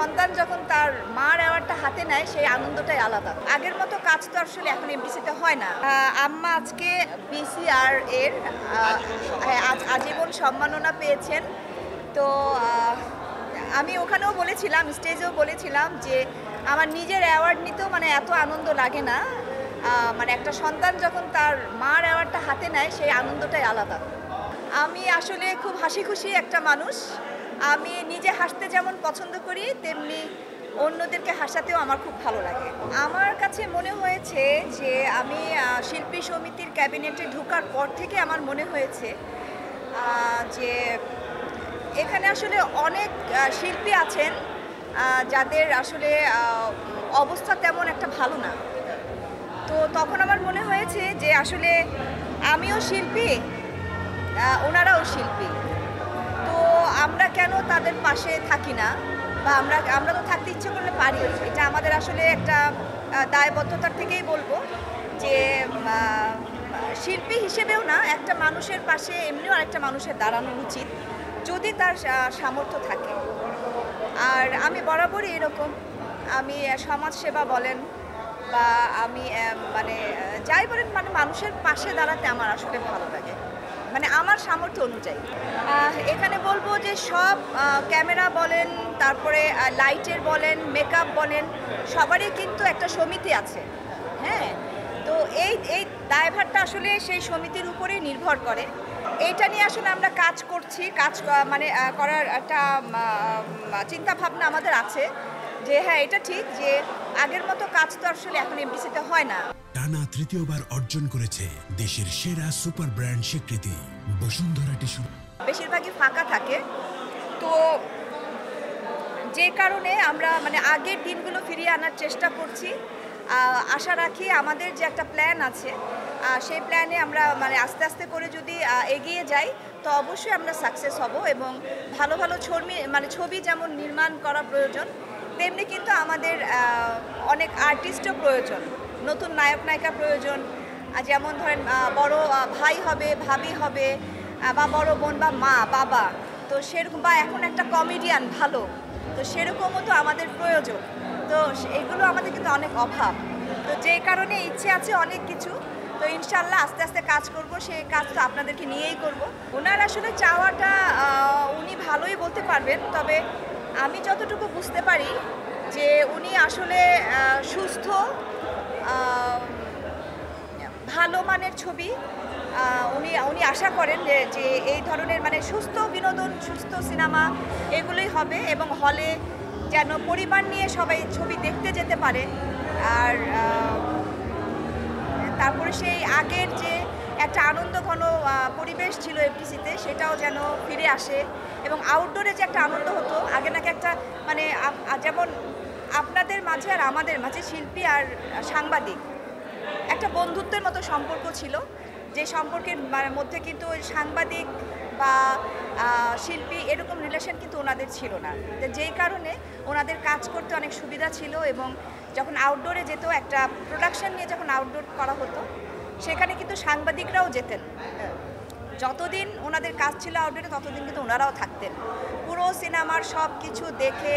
সন্তান যখন তার মার অ্যাওয়ার্ডটা হাতে নেয় সেই আনন্দটাই আলাদা। আগের মতো কাজ তো আসলে এখন এমডিসিতে হয় না। আম্মা আজকে বিসিআর এর আজীবন সম্মাননা পেয়েছেন। তো আমি ওখানেও বলেছিলাম, স্টেজেও বলেছিলাম যে আমার নিজের অ্যাওয়ার্ড নিতেও মানে এত আনন্দ লাগে না। মানে একটা সন্তান যখন তার মার অ্যাওয়ার্ডটা হাতে নেয় সেই আনন্দটাই আলাদা। আমি আসলে খুব হাসি খুশি একটা মানুষ। আমি নিজে হাসতে যেমন পছন্দ করি তেমনি অন্যদেরকে হাসাতেও আমার খুব ভালো লাগে। আমার কাছে মনে হয়েছে যে আমি শিল্পী সমিতির ক্যাবিনেটে ঢোকার পর থেকে আমার মনে হয়েছে যে এখানে আসলে অনেক শিল্পী আছেন যাদের আসলে অবস্থা তেমন একটা ভালো না। তো তখন আমার মনে হয়েছে যে আসলে আমিও শিল্পী, ওনারাও শিল্পী। তো আমরা কেন তাদের পাশে থাকি না, বা আমরা তো থাকতে ইচ্ছে করলে পারি। এটা আমাদের আসলে একটা দায়বদ্ধতার থেকেই বলবো যে শিল্পী হিসেবেও না, একটা মানুষের পাশে এমনিও আরেকটা মানুষের দাঁড়ানো উচিত যদি তার সামর্থ্য থাকে। আর আমি বরাবরই এরকম, আমি সমাজসেবা বলেন বা আমি মানে যাই বলেন, মানে মানুষের পাশে দাঁড়াতে আমার আসলে ভালো লাগে, মানে আমার সামর্থ্য অনুযায়ী। এখানে বলবো যে সব ক্যামেরা বলেন, তারপরে লাইটের বলেন, মেকআপ বলেন, সবারই কিন্তু একটা সমিতি আছে। হ্যাঁ, তো এই দায়ভারটা আসলে সেই সমিতির উপরেই নির্ভর করে। এইটা নিয়ে আসলে আমরা কাজ করছি, মানে করার একটা চিন্তা ভাবনা আমাদের আছে যে হ্যাঁ, এটা ঠিক যে আগের মতো কাজ তো আসলে এখন এমডিসিতে হয় না। টানা তৃতীয়বার অর্জন করেছে দেশের সেরা সুপার ব্র্যান্ড স্বীকৃতি বসুন্ধরা টিস্যু। বেশিরভাগই ফাঁকা থাকে, তো যে কারণে আমরা মানে আগের দিনগুলো ফিরিয়ে আনার চেষ্টা করছি। আশা রাখি আমাদের যে একটা প্ল্যান আছে সেই প্ল্যানে আমরা মানে আস্তে আস্তে করে যদি এগিয়ে যাই তো অবশ্যই আমরা সাকসেস হব। এবং ভালো ভালো ছবি যেমন নির্মাণ করা প্রয়োজন, তেমনি কিন্তু আমাদের অনেক আর্টিস্টও প্রয়োজন, নতুন নায়ক নায়িকা প্রয়োজন। যেমন ধরেন বড় ভাই হবে, ভাবি হবে, বা বড় বোন বা মা বাবা, তো সেরকম, বা এখন একটা কমেডিয়ান ভালো, তো সেরকমও তো আমাদের প্রয়োজন। তো এগুলো আমাদের কিন্তু অনেক অভাব। তো যেই কারণে ইচ্ছে আছে অনেক কিছু। তো ইনশাল্লাহ আস্তে আস্তে কাজ করব, সেই কাজ তো আপনাদেরকে নিয়েই করব। ওনার আসলে চাওয়াটা উনি ভালোই বলতে পারবেন, তবে আমি যতটুকু বুঝতে পারি যে উনি আসলে সুস্থ, ভালো মানের ছবি উনি আশা করেন যে এই ধরনের মানে সুস্থ বিনোদন, সুস্থ সিনেমা এগুলোই হবে, এবং হলে যেন পরিবার নিয়ে সবাই ছবি দেখতে যেতে পারে। আর তারপরে সেই আগের যে একটা আনন্দঘন পরিবেশ ছিল এফডিসিতে, সেটাও যেন ফিরে আসে। এবং আউটডোরে যে একটা আনন্দ হতো আগে, নাকি একটা মানে যেমন আপনাদের মাঝে আর আমাদের মাঝে শিল্পী আর সাংবাদিক একটা বন্ধুত্বের মতো সম্পর্ক ছিল, যে সম্পর্কের মধ্যে কিন্তু ওই সাংবাদিক বা শিল্পী এরকম রিলেশন কিন্তু ওনাদের ছিল না। তো যেই কারণে ওনাদের কাজ করতে অনেক সুবিধা ছিল। এবং যখন আউটডোরে যেত, একটা প্রোডাকশন নিয়ে যখন আউটডোর করা হতো, সেখানে কিন্তু সাংবাদিকরাও যেতেন। যতদিন ওনাদের কাজ ছিল আউটডোরে, ততদিন কিন্তু ওনারাও থাকতেন। পুরো সিনেমার সব কিছু দেখে,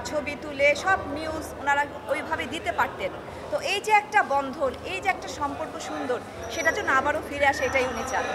ছবি তুলে, সব নিউজ ওনারা ওইভাবে দিতে পারতেন। তো এই যে একটা বন্ধন, এই যে একটা সম্পর্ক সুন্দর, সেটা যেন আবারও ফিরে আসে, এটাই উনি চান।